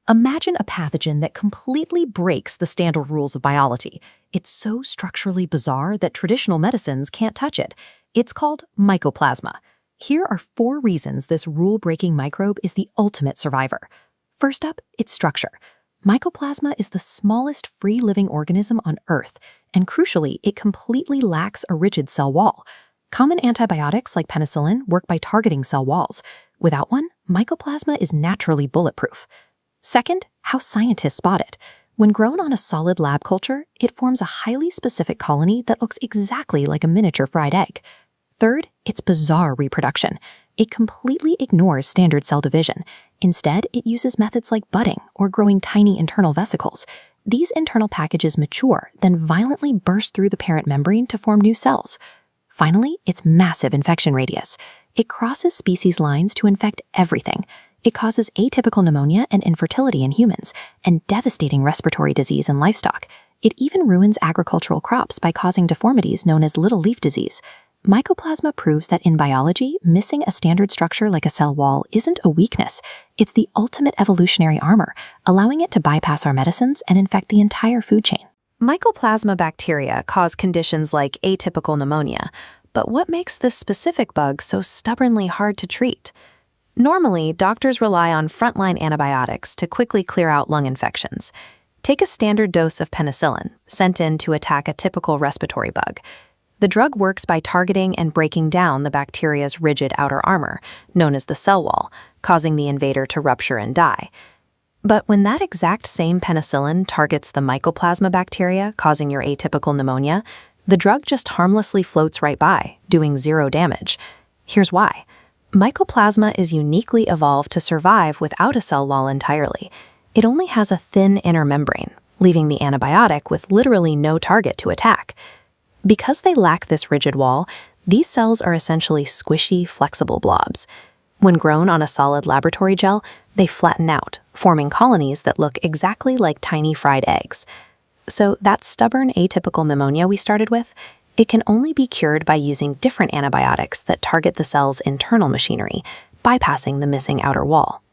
Imagine a pathogen that completely breaks the standard rules of biology. It's so structurally bizarre that traditional medicines can't touch it. It's called mycoplasma. Here are 4 reasons this rule-breaking microbe is the ultimate survivor. First up, its structure. Mycoplasma is the smallest free-living organism on Earth, and crucially, it completely lacks a rigid cell wall. Common antibiotics like penicillin work by targeting cell walls. Without one, mycoplasma is naturally bulletproof. Second, how scientists spot it. When grown on a solid lab culture, it forms a highly specific colony that looks exactly like a miniature fried egg. Third, its bizarre reproduction. It completely ignores standard cell division. Instead, it uses methods like budding or growing tiny internal vesicles. These internal packages mature, then violently burst through the parent membrane to form new cells. Finally, its massive infection radius. It crosses species lines to infect everything. It causes atypical pneumonia and infertility in humans, and devastating respiratory disease in livestock. It even ruins agricultural crops by causing deformities known as little leaf disease. Mycoplasma proves that in biology, missing a standard structure like a cell wall isn't a weakness. It's the ultimate evolutionary armor, allowing it to bypass our medicines and infect the entire food chain. Mycoplasma bacteria cause conditions like atypical pneumonia, but what makes this specific bug so stubbornly hard to treat? Normally, doctors rely on frontline antibiotics to quickly clear out lung infections. Take a standard dose of penicillin, sent in to attack a typical respiratory bug. The drug works by targeting and breaking down the bacteria's rigid outer armor, known as the cell wall, causing the invader to rupture and die. But when that exact same penicillin targets the mycoplasma bacteria causing your atypical pneumonia, the drug just harmlessly floats right by, doing 0 damage. Here's why. Mycoplasma is uniquely evolved to survive without a cell wall entirely. It only has a thin inner membrane, leaving the antibiotic with literally no target to attack. Because they lack this rigid wall, these cells are essentially squishy, flexible blobs. When grown on a solid laboratory gel, they flatten out, forming colonies that look exactly like tiny fried eggs. So that stubborn atypical pneumonia we started with, it can only be cured by using different antibiotics that target the cell's internal machinery, bypassing the missing outer wall.